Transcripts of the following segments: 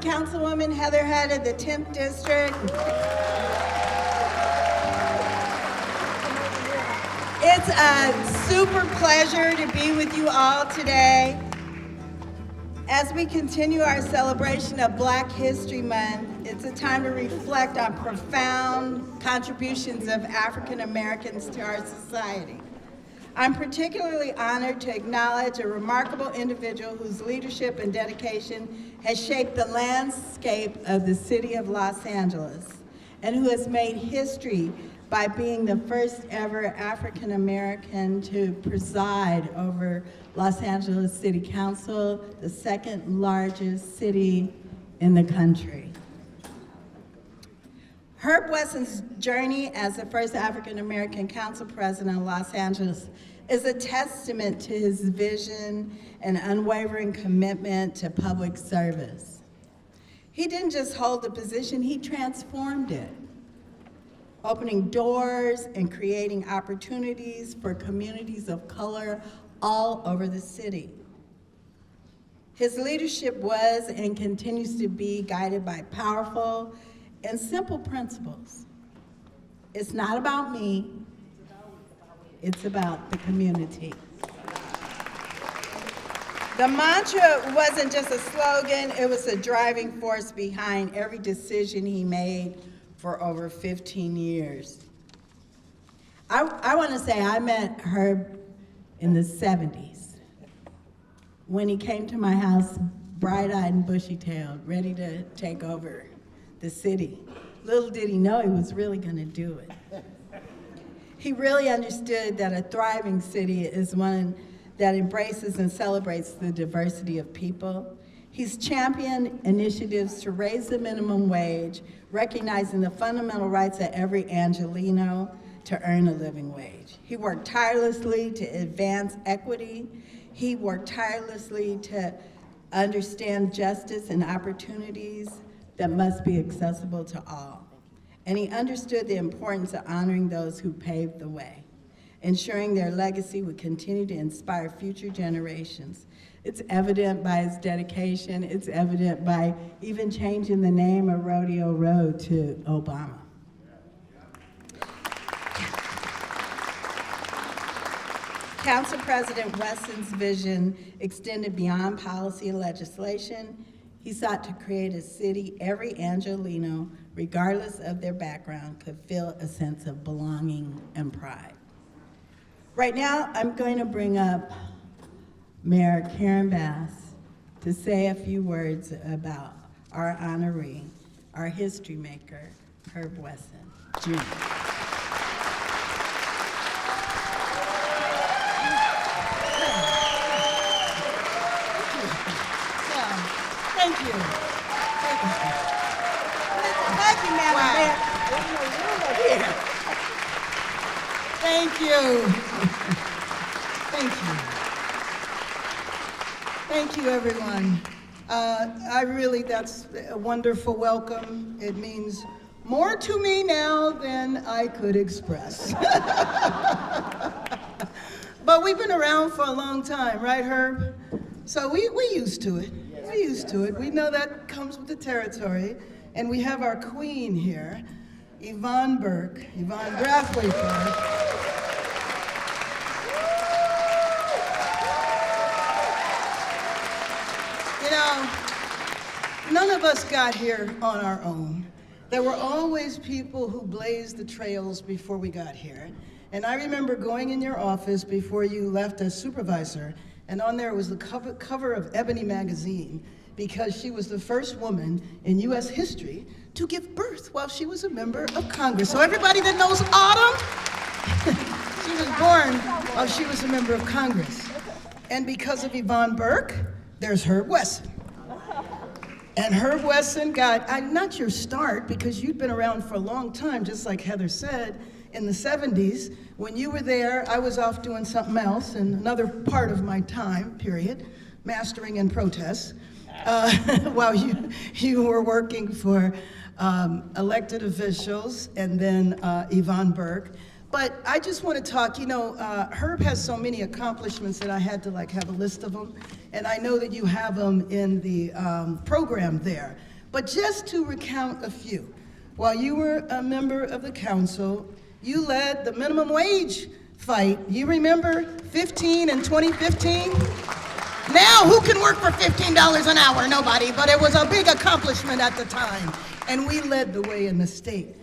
Councilwoman Heather Hutt of the 10th District. It's a super pleasure to be with you all today. As we continue our celebration of Black History Month, it's a time to reflect on profound contributions of African Americans to our society. I'm particularly honored to acknowledge a remarkable individual whose leadership and dedication has shaped the landscape of the city of Los Angeles, and who has made history by being the first ever African American to preside over Los Angeles City Council, the second largest city in the country. Herb Wesson's journey as the first African American council president of Los Angeles is a testament to his vision and unwavering commitment to public service. He didn't just hold the position, he transformed it, opening doors and creating opportunities for communities of color all over the city. His leadership was and continues to be guided by powerful and simple principles. It's not about me, it's about the community. The mantra wasn't just a slogan, it was a driving force behind every decision he made for over 15 years. I want to say I met Herb in the 70s when he came to my house bright-eyed and bushy-tailed, ready to take over the city. Little did he know he was really going to do it. He really understood that a thriving city is one that embraces and celebrates the diversity of people. He's championed initiatives to raise the minimum wage, recognizing the fundamental rights of every Angelino to earn a living wage. He worked tirelessly to advance equity. He worked tirelessly to understand justice and opportunities that must be accessible to all. And he understood the importance of honoring those who paved the way, ensuring their legacy would continue to inspire future generations. It's evident by his dedication. It's evident by even changing the name of Rodeo Road to Obama. Council President Wesson's vision extended beyond policy and legislation. He sought to create a city every Angelino, regardless of their background, could feel a sense of belonging and pride. Right now, I'm going to bring up MayorKarenBass to say a few words about our honoree, our history maker, Herb Wesson, Jr. Thank you. Thank you, Madam Mayor. Thank you. Thank you. Thank you, everyone. That's a wonderful welcome. It means more to me now than I could express. But we've been around for a long time, right, Herb? So we used to it. We're used to it. We know that comes with the territory. And we have our queen here, Yvonne Brathwaite. None of us got here on our own. There were always people who blazed the trails before we got here. And I remember going in your office before you left as supervisor, and on there was the cover of Ebony magazine, because she was the first woman in US history to give birth while she was a member of Congress. So everybody that knows Autumn, she was born while she was a member of Congress. And because of Yvonne Burke, there's Herb Wesson. And Herb Wesson got, not your start, because you'd been around for a long time, just like Heather said, in the 70s. When you were there, I was off doing something else in another part of my time period, mastering in protests, while you were working for elected officials, and then Yvonne Burke. But I just want to talk, Herb has so many accomplishments that I had to have a list of them. And I know that you have them in the program there. But just to recount a few, while you were a member of the council, you led the minimum wage fight. You remember 15 in 2015? Now, who can work for $15 an hour? Nobody, but it was a big accomplishment at the time, and we led the way in the state.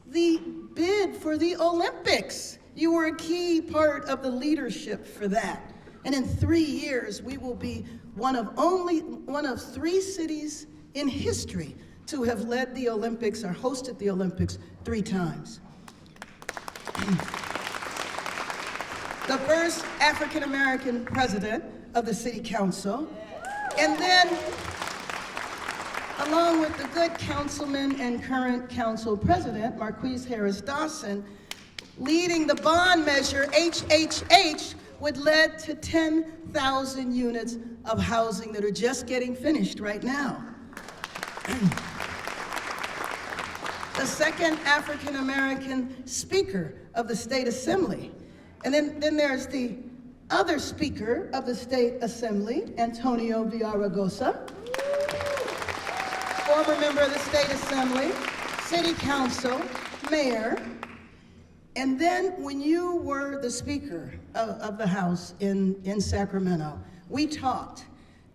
The bid for the Olympics, you were a key part of the leadership for that. And in 3 years, we will be one of 3 cities in history to have led the Olympics or hosted the Olympics 3 times. The first African-American president of the city council, and then, along with the good councilman and current council president, Marqueece Harris-Dawson, leading the bond measure HHH, would lead to 10,000 units of housing that are just getting finished right now. The second African-American speaker of the state assembly. And then there's the other speaker of the state assembly, Antonio Villaraigosa, former member of the state assembly, city council, mayor. And then when you were the speaker of the house in Sacramento, we talked.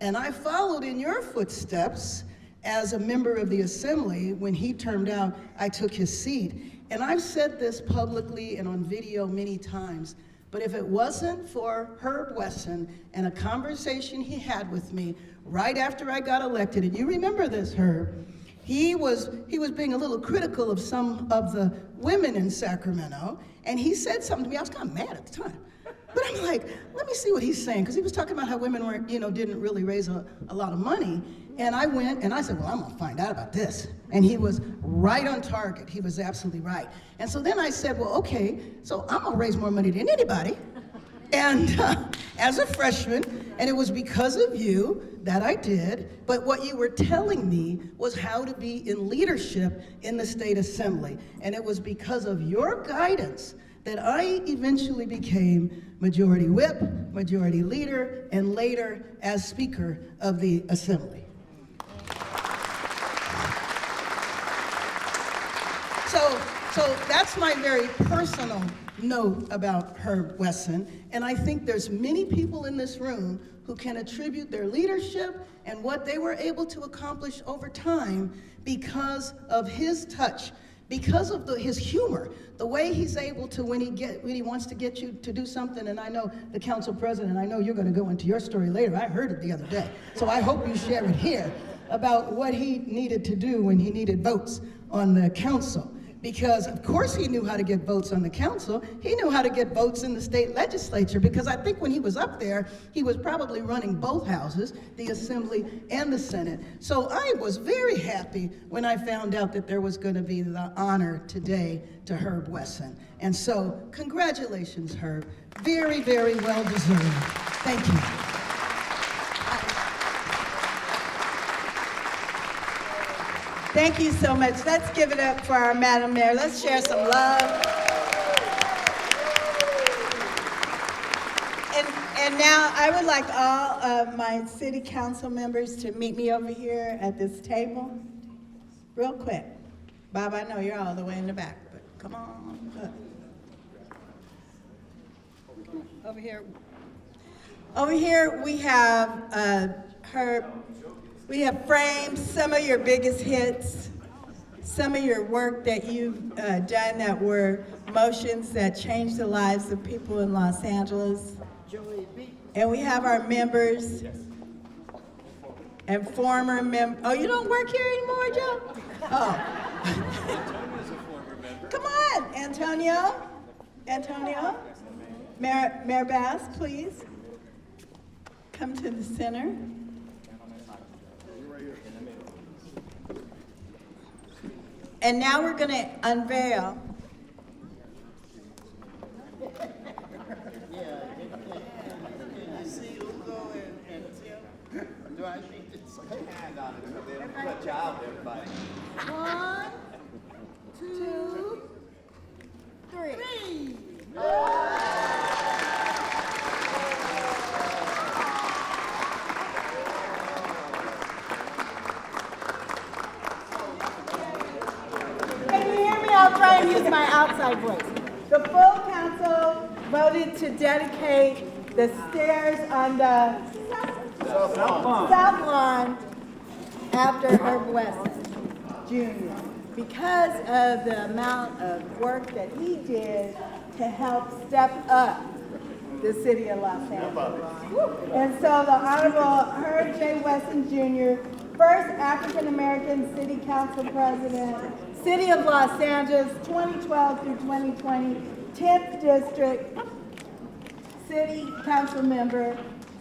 And I followed in your footsteps as a member of the assembly. When he termed out, I took his seat. And I've said this publicly and on video many times, but if it wasn't for Herb Wesson and a conversation he had with me right after I got elected, and you remember this, Herb, he was being a little critical of some of the women in Sacramento, and he said something to me. I was kind of mad at the time. But I'm like, let me see what he's saying, because he was talking about how women weren't, didn't really raise a lot of money. And I went and I said, well, I'm gonna find out about this. And he was right on target. He was absolutely right. And so then I said, well, okay, so I'm gonna raise more money than anybody. And as a freshman, and it was because of you that I did, but what you were telling me was how to be in leadership in the state assembly. And it was because of your guidance that I eventually became majority whip, majority leader, and later as speaker of the assembly. So that's my very personal note about Herb Wesson, and I think there's many people in this room who can attribute their leadership and what they were able to accomplish over time because of his touch, because of his humor, the way he's able to, when he wants to get you to do something. And I know the council president, I know you're going to go into your story later. I heard it the other day, so I hope you share it here about what he needed to do when he needed votes on the council. Because of course he knew how to get votes on the council. He knew how to get votes in the state legislature, because I think when he was up there, he was probably running both houses, the assembly and the Senate. So I was very happy when I found out that there was going to be the honor today to Herb Wesson. And so congratulations, Herb. Very, very well deserved. Thank you. Thank you so much. Let's give it up for our Madam Mayor. Let's share some love. And now I would like all of my city council members to meet me over here at this table. Real quick. Bob, I know you're all the way in the back, but come on up. Over here. Over here we have we have framed some of your biggest hits, some of your work that you've done that were motions that changed the lives of people in Los Angeles. And we have our members and former members. Oh, you don't work here anymore, Joe? Oh. Come on, Antonio. Mayor Bass, please. Come to the center. And now we're going to unveil. Do I need to put a hand on it so they don't put you out, everybody? 1, 2, 3. to use my outside voice. The full council voted to dedicate the stairs on the South Lawn after Herb Wesson Jr. because of the amount of work that he did to help step up the city of Los Angeles. And so the Honorable Herb J. Wesson Jr., first African-American City Council President, City of Los Angeles, 2012 through 2020, 10th District, City Council Member,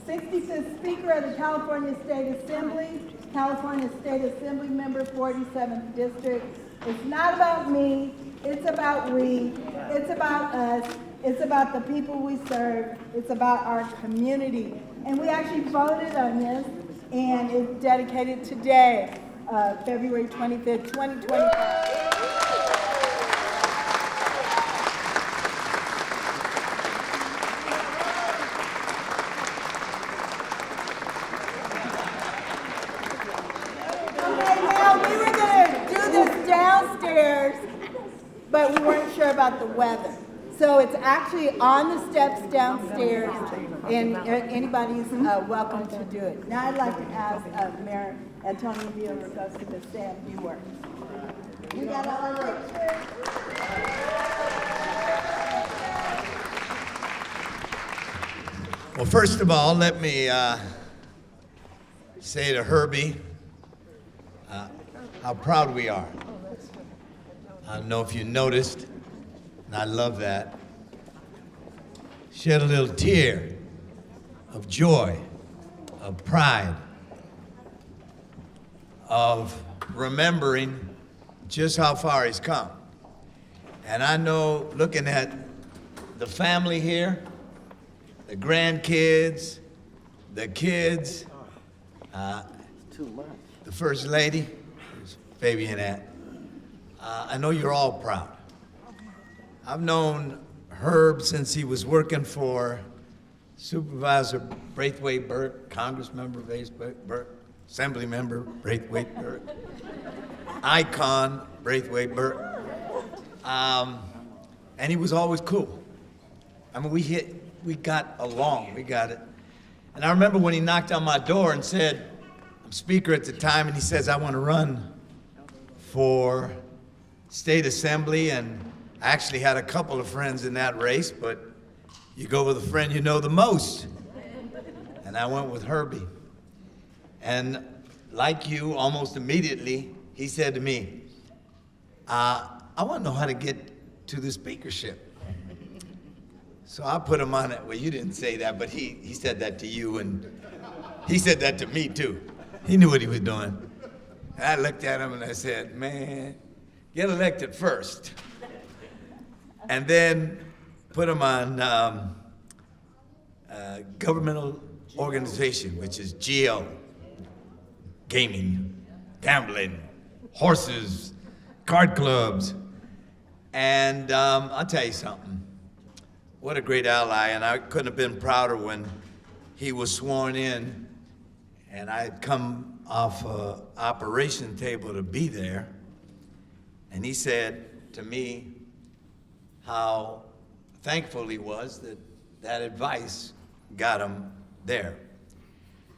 65th Speaker of the California State Assembly, California State Assembly Member, 47th District. It's not about me, it's about we, it's about us, it's about the people we serve, it's about our community. And we actually voted on this, and it's dedicated today, February 25th, 2025. But we weren't sure about the weather. So it's actually on the steps downstairs, and anybody's welcome to do it. Now I'd like to ask Mayor Antonio Villaraigosa to say a few words. We got all our pictures. Well, first of all, let me say to Herbie how proud we are. I don't know if you noticed, and I love that. Shed a little tear of joy, of pride, of remembering just how far he's come. And I know, looking at the family here, the grandkids, the kids, the First Lady, Baby and Aunt, I know you're all proud. I've known Herb since he was working for Supervisor Braithwaite Burke, Congressmember Braithwaite Burke, Assembly Member Braithwaite Burke, Icon Braithwaite Burke, and he was always cool. I mean, we got along, we got it. And I remember when he knocked on my door and said, I'm Speaker at the time, and he says, I want to run for State Assembly, and I actually had a couple of friends in that race, but you go with a friend you know the most. And I went with Herbie. And like you, almost immediately, he said to me, I want to know how to get to the speakership. So I put him on it. Well, you didn't say that, but he said that to you, and he said that to me too. He knew what he was doing. And I looked at him and I said, man, get elected first. And then put him on governmental organization, which is GL, gaming, gambling, horses, card clubs. And I'll tell you something, what a great ally, and I couldn't have been prouder when he was sworn in, and I had come off an operation table to be there, and he said to me how thankful he was that that advice got him there.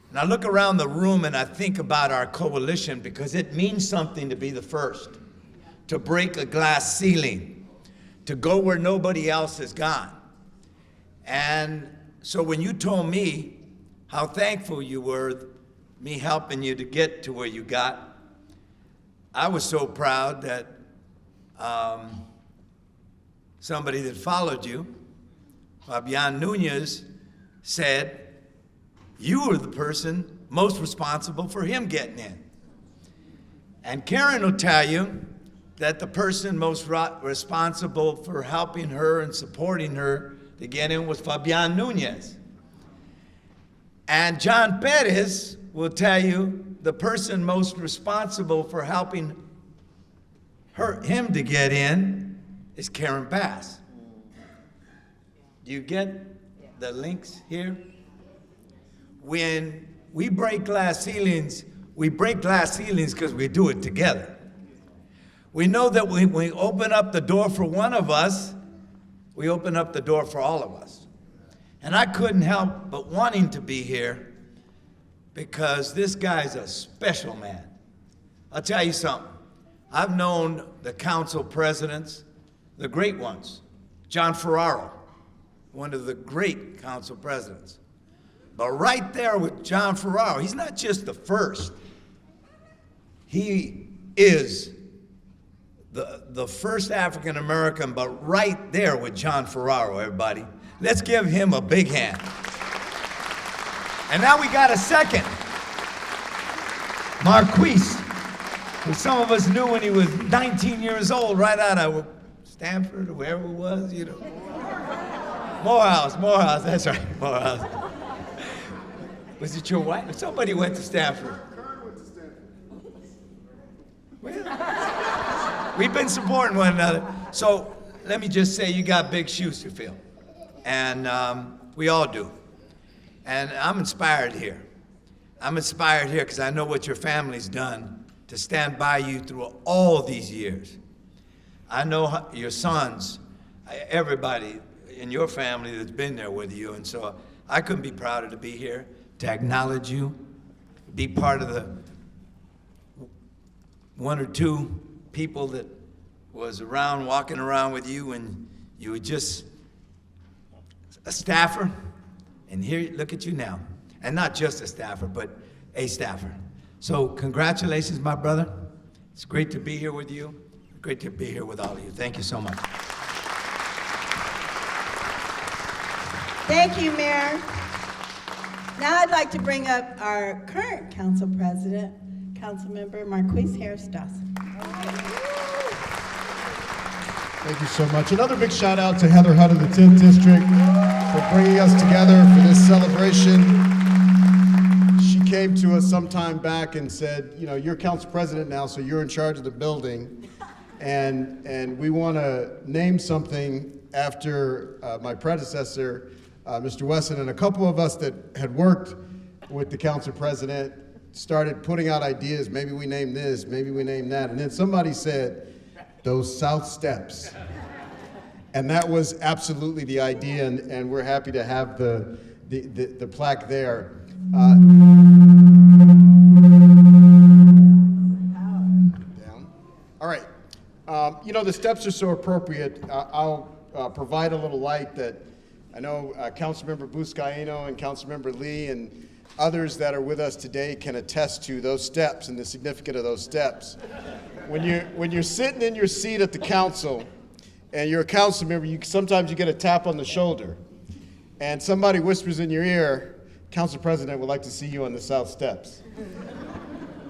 And I look around the room and I think about our coalition, because it means something to be the first, to break a glass ceiling, to go where nobody else has gone. And so when you told me how thankful you were, me helping you to get to where you got, I was so proud that somebody that followed you, Fabian Nunez, said you were the person most responsible for him getting in. And Karen will tell you that the person most responsible for helping her and supporting her to get in was Fabian Nunez. And John Perez will tell you the person most responsible for helping him to get in is KarenBass. Do you get the links here? When we break glass ceilings, we break glass ceilings because we do it together. We know that when we open up the door for one of us, we open up the door for all of us. And I couldn't help but wanting to be here because this guy's a special man. I'll tell you something. I've known the council presidents, the great ones. John Ferraro, one of the great council presidents. But right there with John Ferraro, he's not just the first. He is the first African American, but right there with John Ferraro, everybody. Let's give him a big hand. And now we got a second. Marqueece, who some of us knew when he was 19 years old, right out of Stanford or wherever it was, you know. Morehouse, that's right, Morehouse. Was it your wife? Somebody went to Stanford. Curren went to Stanford. Well, we've been supporting one another. So let me just say, you got big shoes to fill. And we all do. And I'm inspired here. I'm inspired here because I know what your family's done to stand by you through all these years. I know your sons, everybody in your family that's been there with you, and so I couldn't be prouder to be here, to acknowledge you, be part of the one or two people that was around, walking around with you when you were just a staffer, and here, look at you now. And not just a staffer, but a staffer. So congratulations, my brother. It's great to be here with you. Great to be here with all of you. Thank you so much. Thank you, Mayor. Now I'd like to bring up our current council president, Councilmember Marqueece Harris-Dawson. Thank you so much. Another big shout out to Heather Hutt of the 10th District for bringing us together for this celebration. She came to us some time back and said, you know, you're council president now, so you're in charge of the building. And we want to name something after my predecessor, Mr. Wesson, and a couple of us that had worked with the council president started putting out ideas. Maybe we name this, maybe we name that. And then somebody said, those South Steps. And that was absolutely the idea, and we're happy to have the plaque there. Down. All right. You know, the steps are so appropriate. I'll provide a little light that I know Councilmember Buscaino and Councilmember Lee and others that are with us today can attest to those steps and the significance of those steps. When you're sitting in your seat at the council and you're a council member, sometimes you get a tap on the shoulder and somebody whispers in your ear, Council President would like to see you on the South Steps.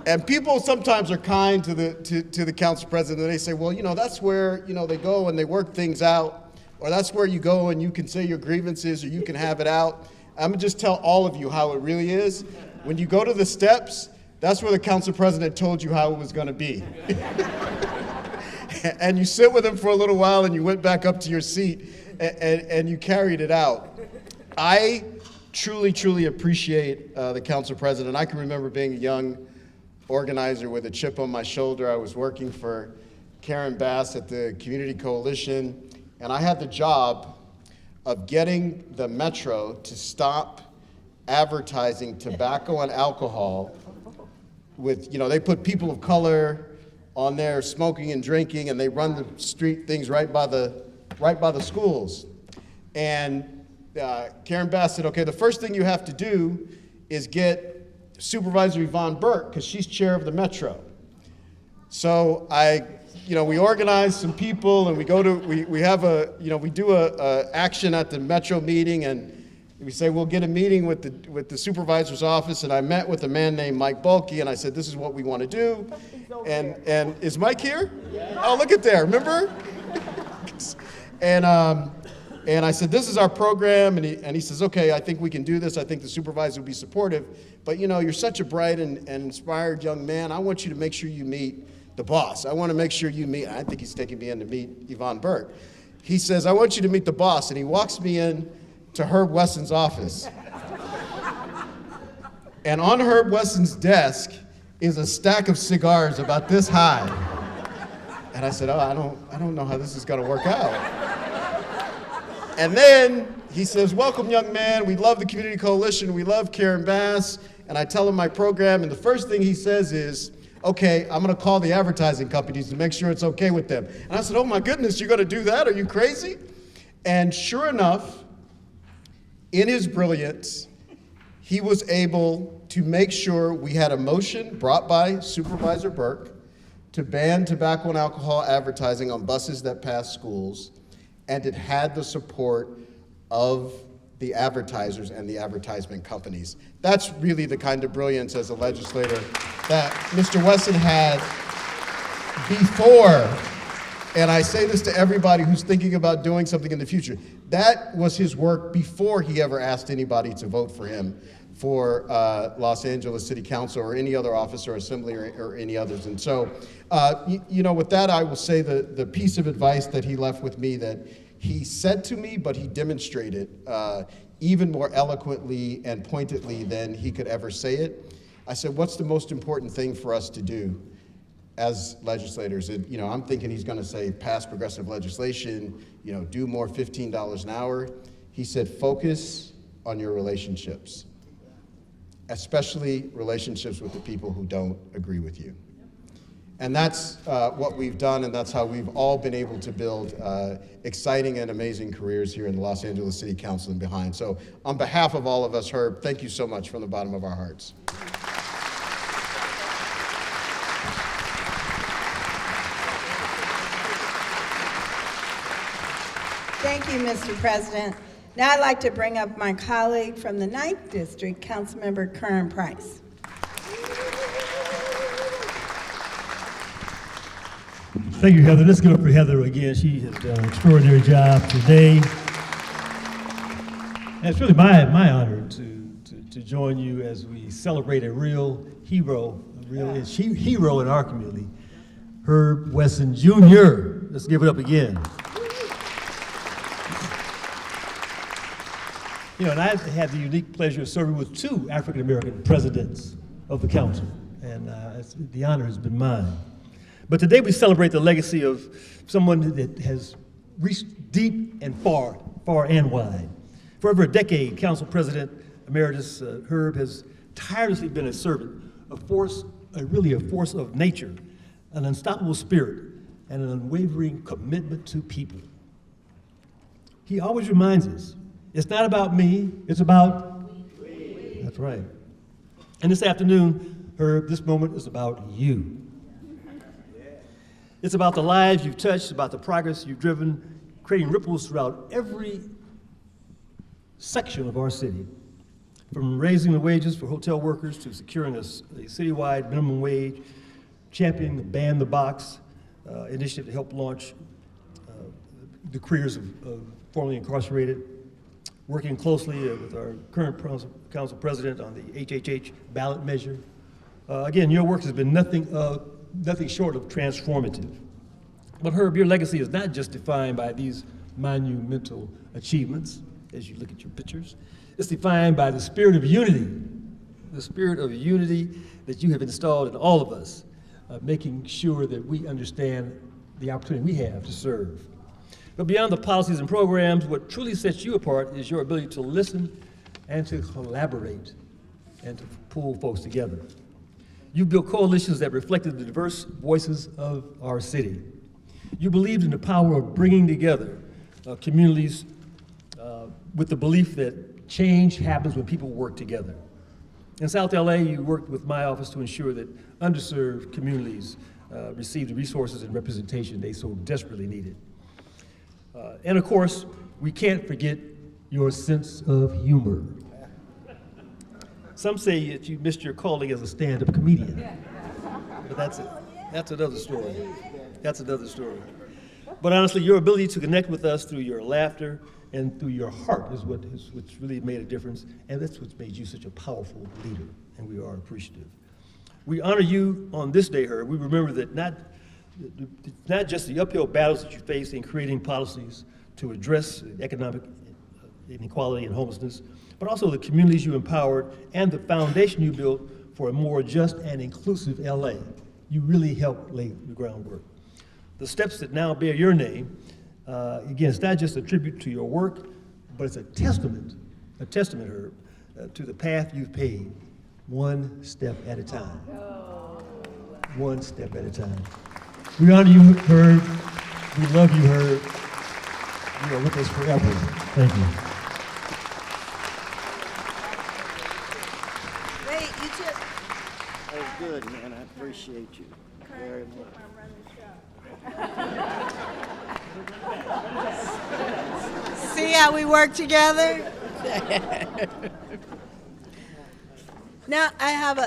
And people sometimes are kind to the council president, and they say, well, you know, that's where, you know, they go and they work things out, or that's where you go and you can say your grievances or you can have it out. I'm gonna just tell all of you how it really is. When you go to the steps, that's where the council president told you how it was gonna be. And you sit with him for a little while and you went back up to your seat and you carried it out. I truly, truly appreciate the council president. I can remember being a young organizer with a chip on my shoulder. I was working for MayorKarenBass at the Community Coalition, and I had the job of getting the Metro to stop advertising tobacco and alcohol with, you know, they put people of color on there smoking and drinking, and they run the street things right by the schools. And MayorKarenBass said, okay, the first thing you have to do is get Supervisor Yvonne Burke, because she's chair of the Metro. So we organize some people, and we go to, we have a, you know, we do a action at the Metro meeting, and we say we'll get a meeting with the supervisor's office. And I met with a man named Mike Bulkey, and I said, this is what we want to do. And is Mike here? Yeah. Oh, look at there, remember? And I said, this is our program, and he says, okay, I think we can do this. I think the supervisor will be supportive. But you know, you're such a bright and inspired young man. I want you to make sure you meet the boss. I want to make sure you meet, I think he's taking me in to meet Yvonne Burke. He says, I want you to meet the boss. And he walks me in to Herb Wesson's office. And on Herb Wesson's desk is a stack of cigars about this high. And I said, oh, I don't know how this is gonna work out. And then he says, welcome, young man. We love the Community Coalition. We love KarenBass. And I tell him my program, and the first thing he says is, okay, I'm gonna call the advertising companies to make sure it's okay with them. And I said, oh my goodness, you're gonna do that? Are you crazy? And sure enough, in his brilliance, he was able to make sure we had a motion brought by Supervisor Burke to ban tobacco and alcohol advertising on buses that pass schools, and it had the support of the advertisers and the advertisement companies. That's really the kind of brilliance as a legislator that Mr. Wesson had before, and I say this to everybody who's thinking about doing something in the future, that was his work before he ever asked anybody to vote for him for Los Angeles City Council or any other office or assembly or any others. And so, you know, with that, I will say the piece of advice that he left with me that he said to me, but he demonstrated even more eloquently and pointedly than he could ever say it. I said, what's the most important thing for us to do as legislators? And, you know, I'm thinking he's gonna say pass progressive legislation, you know, do more $15 an hour. He said, focus on your relationships, especially relationships with the people who don't agree with you. And that's what we've done, and that's how we've all been able to build exciting and amazing careers here in the Los Angeles City Council and behind. So on behalf of all of us, Herb, thank you so much from the bottom of our hearts. Thank you, Mr. President. Now I'd like to bring up my colleague from the 9th District, Councilmember Curren Price. Thank you, Heather. Let's give it up for Heather again. She has done an extraordinary job today. And it's really my honor to join you as we celebrate a real hero, hero in our community, Herb Wesson Jr. Let's give it up again. You know, and I've had the unique pleasure of serving with 2 African-American presidents of the council, and the honor has been mine. But today we celebrate the legacy of someone that has reached deep and far and wide. For over a decade, Council President Emeritus Herb has tirelessly been a servant, a force of nature, an unstoppable spirit, and an unwavering commitment to people. He always reminds us, it's not about me, it's about we. That's right. And this afternoon, Herb, this moment is about you. It's about the lives you've touched, about the progress you've driven, creating ripples throughout every section of our city. From raising the wages for hotel workers to securing a citywide minimum wage, championing the Ban the Box initiative to help launch the careers of formerly incarcerated, working closely with our current council president on the HHH ballot measure. Again, your work has been nothing short of transformative. But Herb, your legacy is not just defined by these monumental achievements, as you look at your pictures. It's defined by the spirit of unity that you have installed in all of us, making sure that we understand the opportunity we have to serve. But beyond the policies and programs, what truly sets you apart is your ability to listen and to collaborate and to pull folks together. You built coalitions that reflected the diverse voices of our city. You believed in the power of bringing together communities with the belief that change happens when people work together. In South LA, you worked with my office to ensure that underserved communities received the resources and representation they so desperately needed. And of course, we can't forget your sense of humor. Some say that you missed your calling as a stand-up comedian, but that's another story. That's another story. But honestly, your ability to connect with us through your laughter and through your heart is what's really made a difference, and that's what's made you such a powerful leader, and we are appreciative. We honor you on this day, Herb. We remember that not just the uphill battles that you faced in creating policies to address economic inequality and homelessness, but also the communities you empowered and the foundation you built for a more just and inclusive LA. You really helped lay the groundwork. The steps that now bear your name, again, it's not just a tribute to your work, but it's a testament, Herb, to the path you've paved, one step at a time. One step at a time. We honor you, Herb. We love you, Herb. You are with us forever. Thank you. Wait, you took. That was good, man. I appreciate you very much. See how we work together? Now I have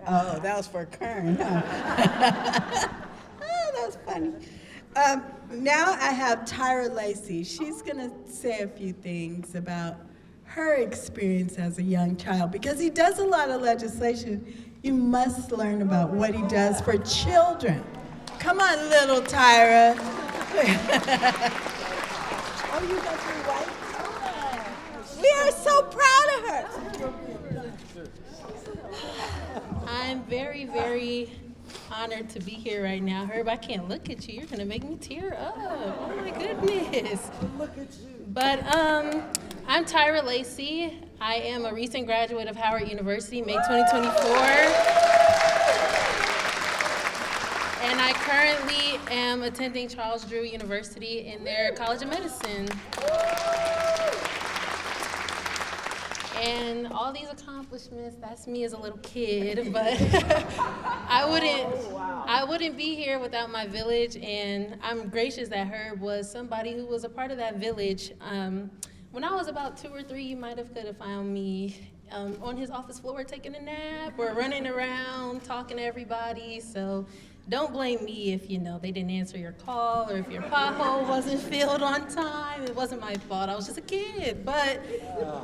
oh, that was for Curren. Huh? Oh, that was funny. Now I have Tyra Lacey. She's gonna say a few things about her experience as a young child, because he does a lot of legislation. You must learn about what he does for children. Come on, little Tyra. Oh, you got your wife? We are so proud of her. I'm very, very honored to be here right now. Herb, I can't look at you. You're gonna make me tear up. Oh my goodness. Look at you. But I'm Tyra Lacey. I am a recent graduate of Howard University, May 2024. And I currently am attending Charles Drew University in their College of Medicine. And all these accomplishments, that's me as a little kid, but I wouldn't be here without my village, and I'm gracious that Herb was somebody who was a part of that village. When I was about 2 or 3, you might have could have found me on his office floor taking a nap or running around talking to everybody. So don't blame me if they didn't answer your call or if your pothole wasn't filled on time. It wasn't my fault. I was just a kid. But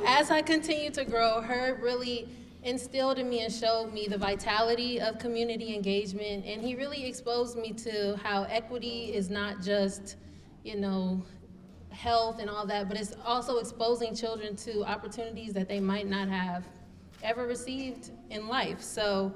as I continued to grow, Herb really instilled in me and showed me the vitality of community engagement, and he really exposed me to how equity is not just, health and all that, but it's also exposing children to opportunities that they might not have ever received in life. So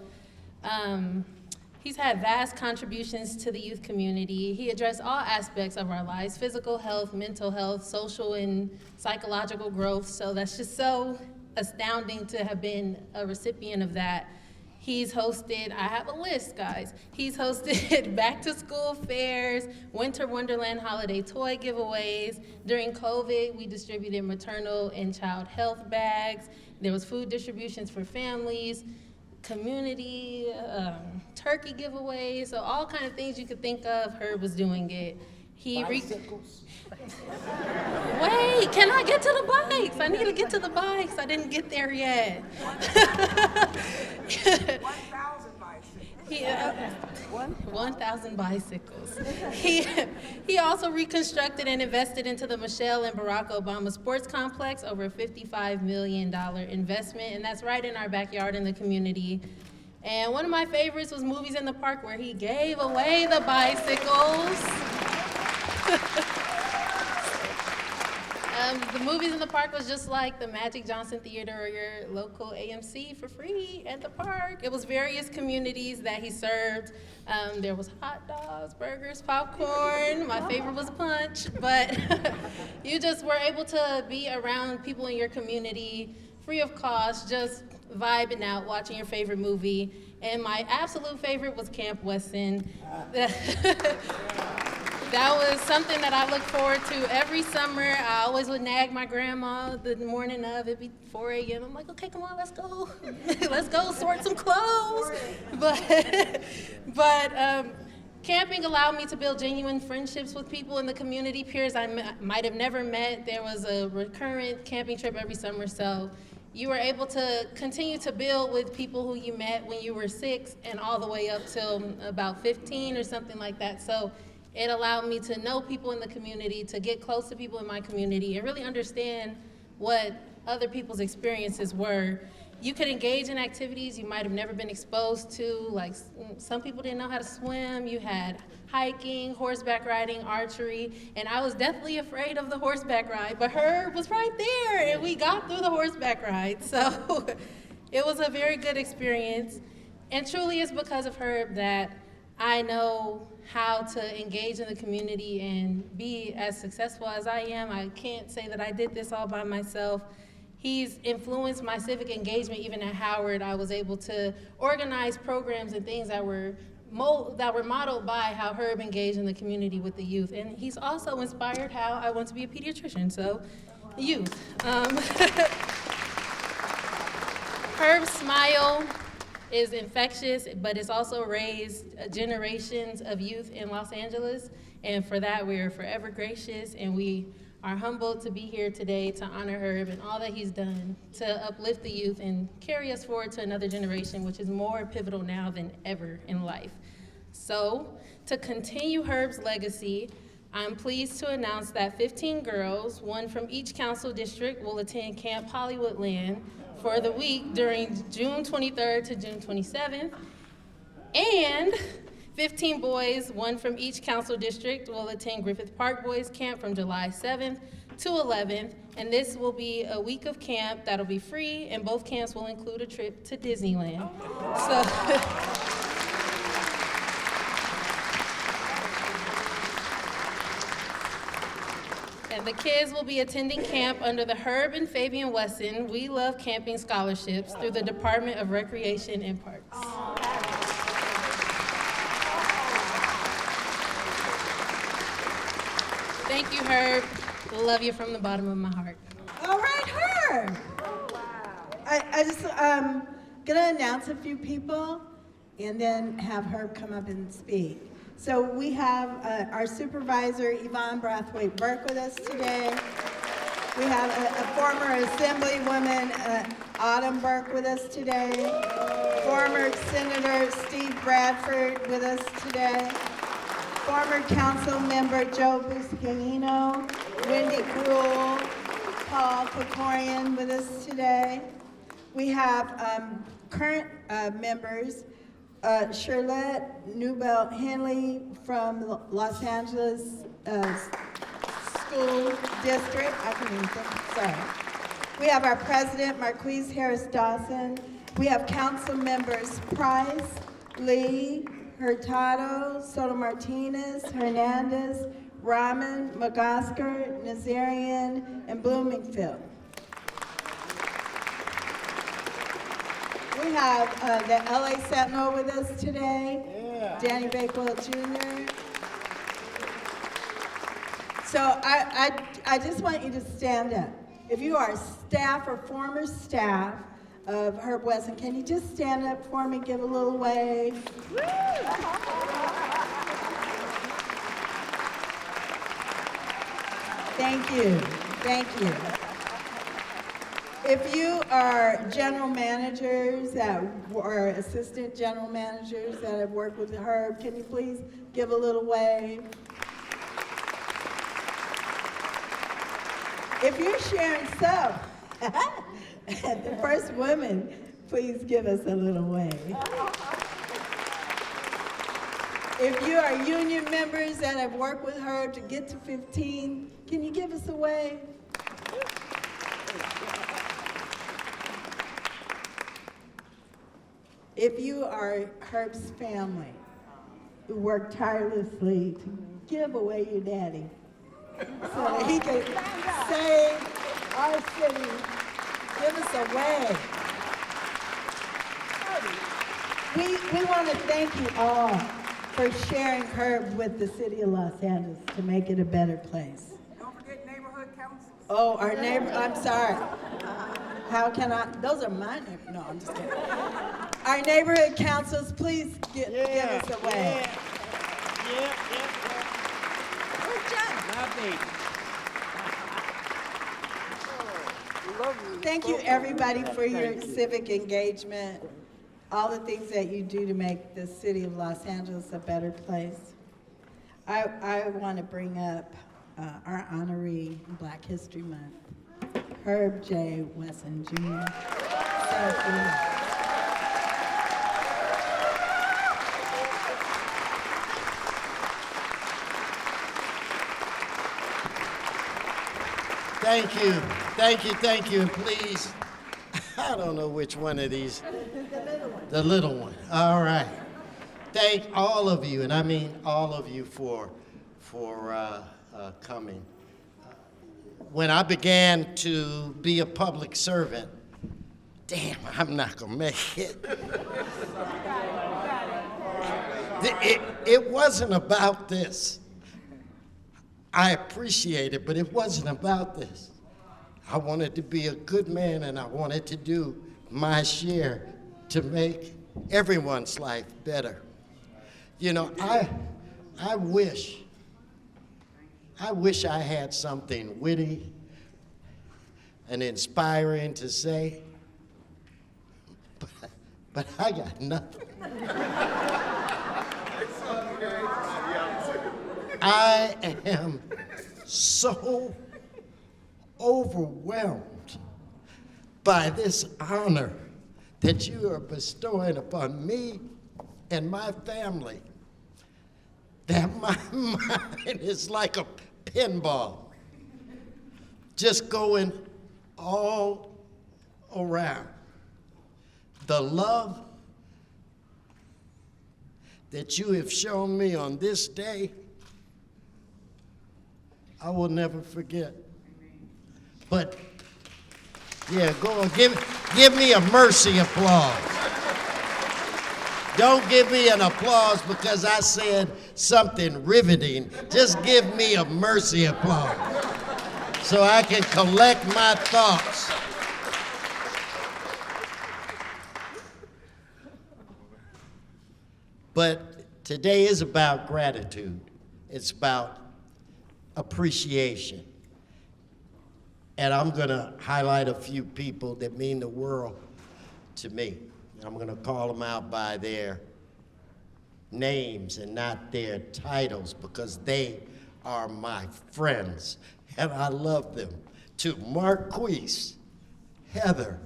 he's had vast contributions to the youth community. He addressed all aspects of our lives: physical health, mental health, social and psychological growth. So that's just so astounding to have been a recipient of that. He's hosted, I have a list, guys. He's hosted back to school fairs, winter wonderland holiday toy giveaways. During COVID, we distributed maternal and child health bags. There was food distributions for families, community, turkey giveaways, so all kind of things you could think of, Herb was doing it. Bicycles. Wait, can I get to the bikes? I need to get to the bikes. I didn't get there yet. 1,000 bicycles. 1,000 bicycles. He also reconstructed and invested into the Michelle and Barack Obama Sports Complex, over a $55 million investment, and that's right in our backyard in the community. And one of my favorites was Movies in the Park, where he gave away the bicycles. The Movies in the Park was just like the Magic Johnson Theater or your local AMC for free at the park. It was various communities that he served. There was hot dogs, burgers, popcorn. My favorite was punch, but you just were able to be around people in your community free of cost, just vibing out, watching your favorite movie. And my absolute favorite was Camp Wesson. That was something that I look forward to every summer. I always would nag my grandma the morning of, it'd be 4 a.m. I'm like, okay, come on, let's go. Let's go sort some clothes. But camping allowed me to build genuine friendships with people in the community, peers I might have never met. There was a recurrent camping trip every summer, so you were able to continue to build with people who you met when you were 6 and all the way up till about 15 or something like that. So it allowed me to know people in the community, to get close to people in my community, and really understand what other people's experiences were. You could engage in activities you might have never been exposed to, like some people didn't know how to swim. You had hiking, horseback riding, archery, and I was definitely afraid of the horseback ride, but Herb was right there, and we got through the horseback ride. So it was a very good experience. And truly it's because of Herb that I know how to engage in the community and be as successful as I am. I can't say that I did this all by myself. He's influenced my civic engagement. Even at Howard, I was able to organize programs and things that were modeled by how Herb engaged in the community with the youth. And he's also inspired how I want to be a pediatrician, so youth. Herb's smile is infectious, but it's also raised generations of youth in Los Angeles. And for that, we are forever gracious, and we are humbled to be here today to honor Herb and all that he's done to uplift the youth and carry us forward to another generation, which is more pivotal now than ever in life. So, to continue Herb's legacy, I'm pleased to announce that 15 girls, one from each council district, will attend Camp Hollywoodland for the week during June 23rd to June 27th. And 15 boys, one from each council district, will attend Griffith Park Boys Camp from July 7th to 11th. And this will be a week of camp that'll be free, and both camps will include a trip to Disneyland. And the kids will be attending camp under the Herb and Fabian Wesson We Love Camping Scholarships through the Department of Recreation and Parks. Thank you, Herb. Love you from the bottom of my heart. All right, Herb. I just gonna announce a few people and then have Herb come up and speak. So we have our supervisor, Yvonne Brathwaite-Burke, with us today. We have a former Assemblywoman, Autumn Burke, with us today. Former Senator Steve Bradford with us today. Former Councilmember Joe Buscaino, Wendy Gruhl, Paul Kokorian with us today. We have current members, Charlotte Newbelt Henley from Los Angeles School District. I can't even think, sorry. We have our president, Marqueece Harris-Dawson. We have Councilmembers Price, Lee, Hurtado, Soto Martinez, Hernandez, Rahman, McGosker, Nazarian, and Bloomingfield. We have the LA Sentinel with us today, Danny Bakewell Jr. So I just want you to stand up. If you are staff or former staff of Herb Wesson, can you just stand up for me, give a little wave? Thank you, thank you. If you are general managers or assistant general managers that have worked with Herb, can you please give a little wave? If you're sharing soap, the first woman, please give us a little wave. If you are union members that have worked with Herb to get to 15, can you give us a wave? If you are Herb's family, who work tirelessly to give away your daddy so that he can save our city, give us a wave. We want to thank you all for sharing Herb with the city of Los Angeles to make it a better place. Don't forget neighborhood councils. Oh, our neighbor, I'm sorry. How can I, those are my neighbors. No, I'm just kidding. Our neighborhood councils, please give us a wave. Thank you, everybody, for your civic engagement, all the things that you do to make the city of Los Angeles a better place. I want to bring up our honoree in Black History Month, Herb J. Wesson, Jr. Thank you. Thank you, thank you, thank you, and please, I don't know which one of these. The The little one. All right. Thank all of you, and I mean all of you for coming. When I began to be a public servant, damn, I'm not gonna make it. It wasn't about this. I appreciate it, but it wasn't about this. I wanted to be a good man, and I wanted to do my share to make everyone's life better. You know, I wish I had something witty and inspiring to say, but I got nothing. I am so overwhelmed by this honor that you are bestowing upon me and my family, that my mind is like a pinball, just going all around. The love that you have shown me on this day, I will never forget. But yeah, go on, give me a mercy applause. Don't give me an applause because I said something riveting. Just give me a mercy applause so I can collect my thoughts. But today is about gratitude. It's about appreciation. And I'm gonna highlight a few people that mean the world to me. I'm gonna call them out by their names and not their titles because they are my friends and I love them. To Marqueece, Heather,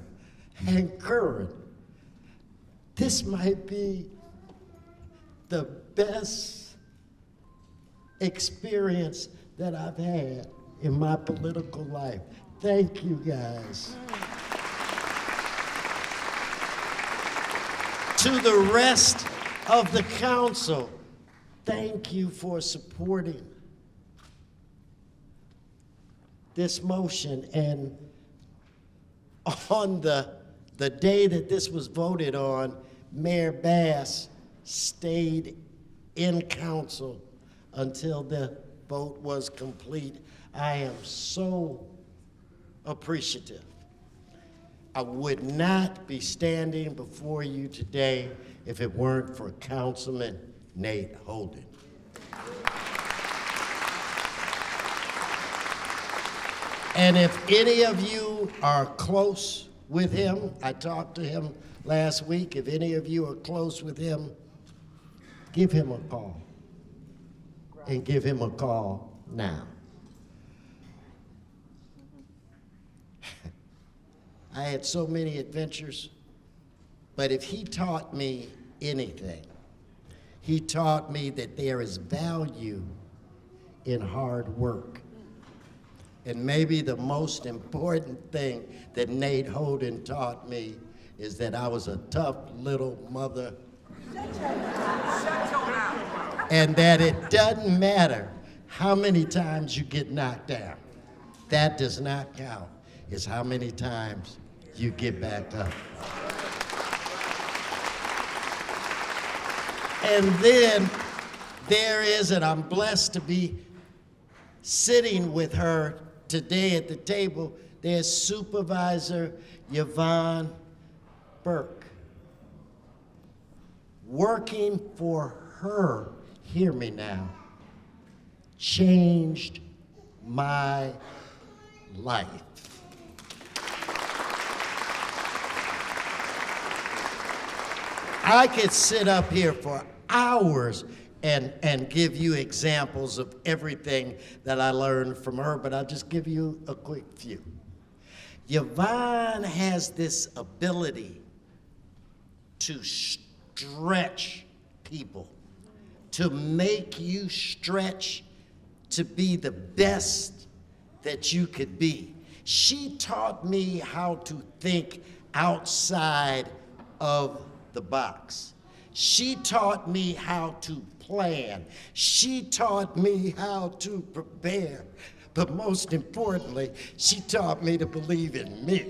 and Curren, this might be the best experience that I've had in my political life. Thank you, guys. To the rest of the council, thank you for supporting this motion. And on the day that this was voted on, Mayor Bass stayed in council until the vote was complete. I am so appreciative. I would not be standing before you today if it weren't for Councilman Nate Holden. And if any of you are close with him, I talked to him last week, if any of you are close with him, give him a call. And give him a call now. I had so many adventures, but if he taught me anything, he taught me that there is value in hard work. And maybe the most important thing that Nate Holden taught me is that I was a tough little mother. And that it doesn't matter how many times you get knocked down. That does not count. It's how many times you get back up. And then there is, and I'm blessed to be sitting with her today at the table, there's Supervisor Yvonne Burke. Working for her, hear me now, changed my life. I could sit up here for hours and give you examples of everything that I learned from her, but I'll just give you a quick few. Yvonne has this ability to stretch people, to make you stretch to be the best that you could be. She taught me how to think outside of the box. She taught me how to plan. She taught me how to prepare. But most importantly, she taught me to believe in me.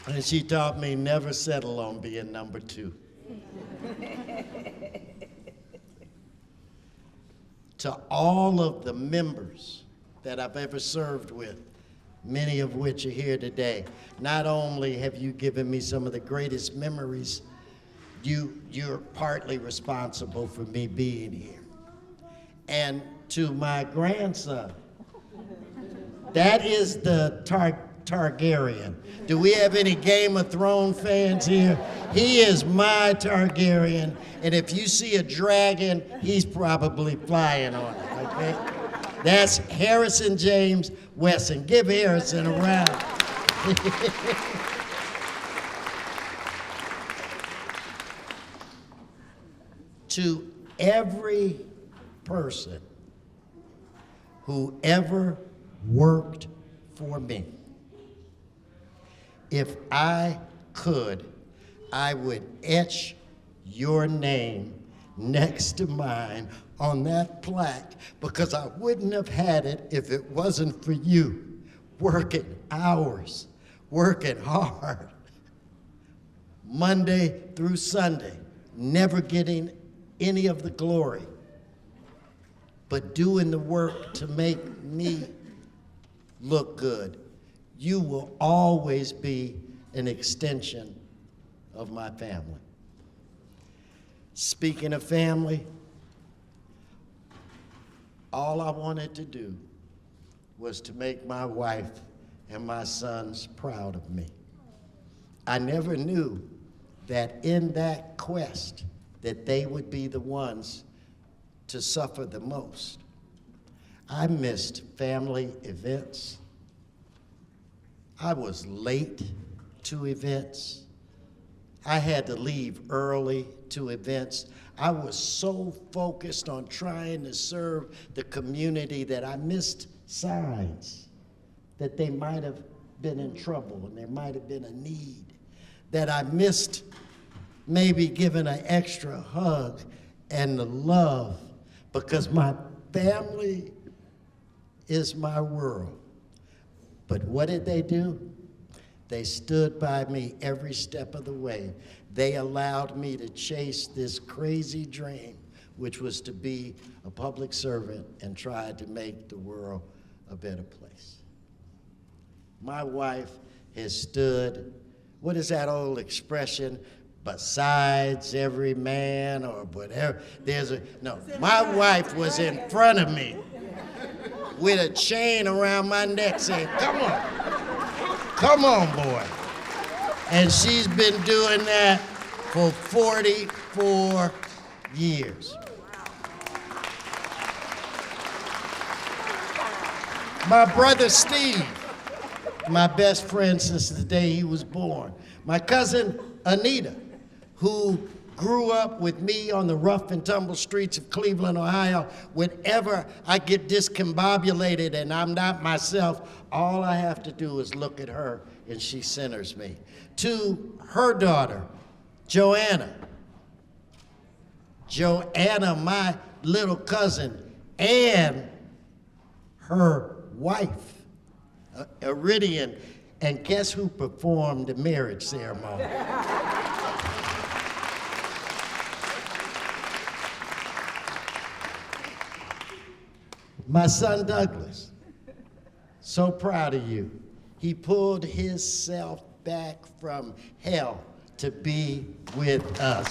And she taught me never settle on being number two. To all of the members that I've ever served with, many of which are here today, not only have you given me some of the greatest memories, you're partly responsible for me being here. And to my grandson, that is the Targaryen. Do we have any Game of Thrones fans here? He is my Targaryen, and if you see a dragon, he's probably flying on it, okay? That's Harrison James Wesson. Give Harrison a round. To every person who ever worked for me, if I could, I would etch your name next to mine on that plaque, because I wouldn't have had it if it wasn't for you working hours, working hard, Monday through Sunday, never getting any of the glory, but doing the work to make me look good. You will always be an extension of my family. Speaking of family, all I wanted to do was to make my wife and my sons proud of me. I never knew that in that quest that they would be the ones to suffer the most. I missed family events. I was late to events. I had to leave early to events. I was so focused on trying to serve the community that I missed signs that they might have been in trouble and there might have been a need, that I missed maybe giving an extra hug and the love, because my family is my world. But what did they do? They stood by me every step of the way. They allowed me to chase this crazy dream, which was to be a public servant and try to make the world a better place. My wife has stood, what is that old expression? Besides every man or whatever. My wife was in front of me with a chain around my neck saying, come on, boy. And she's been doing that for 44 years. My brother Steve, my best friend since the day he was born. My cousin Anita, who grew up with me on the rough and tumble streets of Cleveland, Ohio. Whenever I get discombobulated and I'm not myself, all I have to do is look at her and she centers me. To her daughter, Joanna. Joanna, my little cousin, and her wife, Iridian. And guess who performed the marriage ceremony? My son Douglas, so proud of you. He pulled himself back from hell to be with us.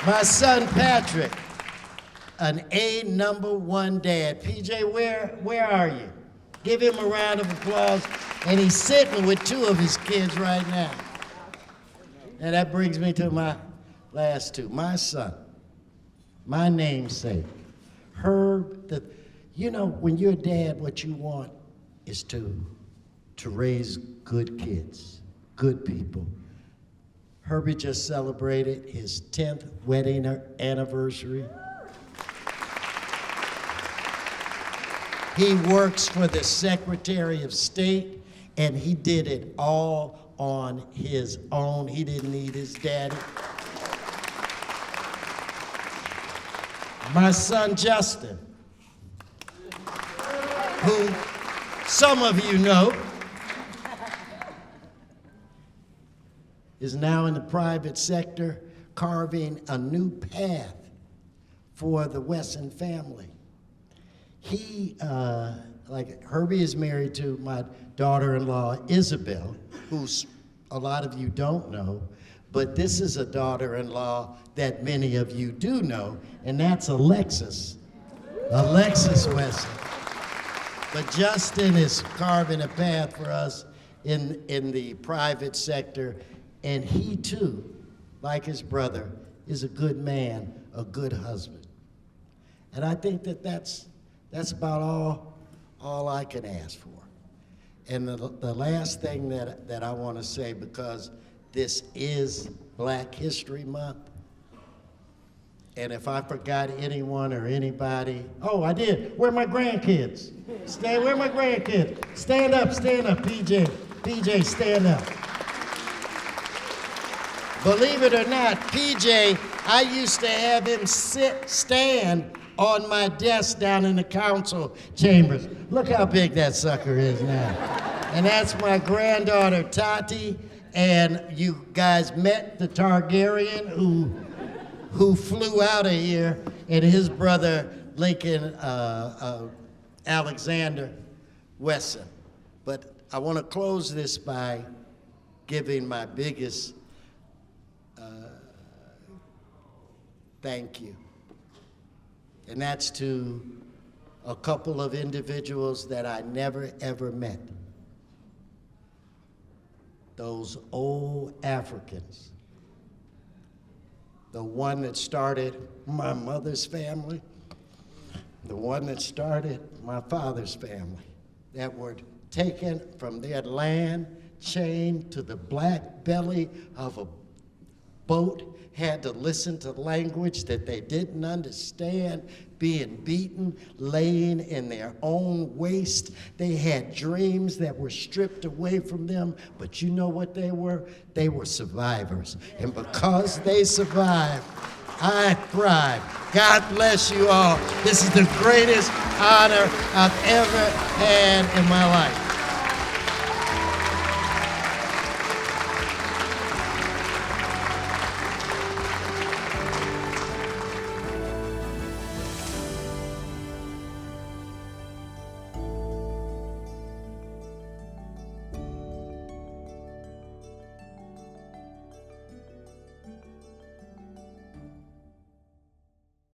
My son Patrick, an #1 dad. PJ, where are you? Give him a round of applause. And he's sitting with 2 of his kids right now. And that brings me to my last 2. My son, my namesake, Herb. When you're a dad, what you want is to raise good kids, good people. Herbie just celebrated his 10th wedding anniversary. He works for the Secretary of State, and he did it all on his own. He didn't need his daddy. My son Justin, who some of you know, is now in the private sector carving a new path for the Wesson family. He, like Herbie is married to my daughter-in-law, Isabel, who's a lot of you don't know, but this is a daughter-in-law that many of you do know, and that's Alexis Wesson. But Justin is carving a path for us in the private sector, and he too, like his brother, is a good man, a good husband. And I think that that's about all I can ask for. And the last thing that I want to say, because this is Black History Month, and if I forgot anyone or anybody, oh, I did. Where are my grandkids? Where are my grandkids? Stand up, PJ. PJ, stand up. Believe it or not, PJ, I used to have him stand on my desk down in the council chambers. Look how big that sucker is now. And that's my granddaughter, Tati, and you guys met the Targaryen who flew out of here, and his brother, Lincoln Alexander Wesson. But I want to close this by giving my biggest thank you. And that's to a couple of individuals that I never, ever met. Those old Africans. The one that started my mother's family, the one that started my father's family, that were taken from their land, chained to the black belly of a boat, had to listen to language that they didn't understand, being beaten, laying in their own waste. They had dreams that were stripped away from them, but you know what they were? They were survivors. And because they survived, I thrive. God bless you all. This is the greatest honor I've ever had in my life.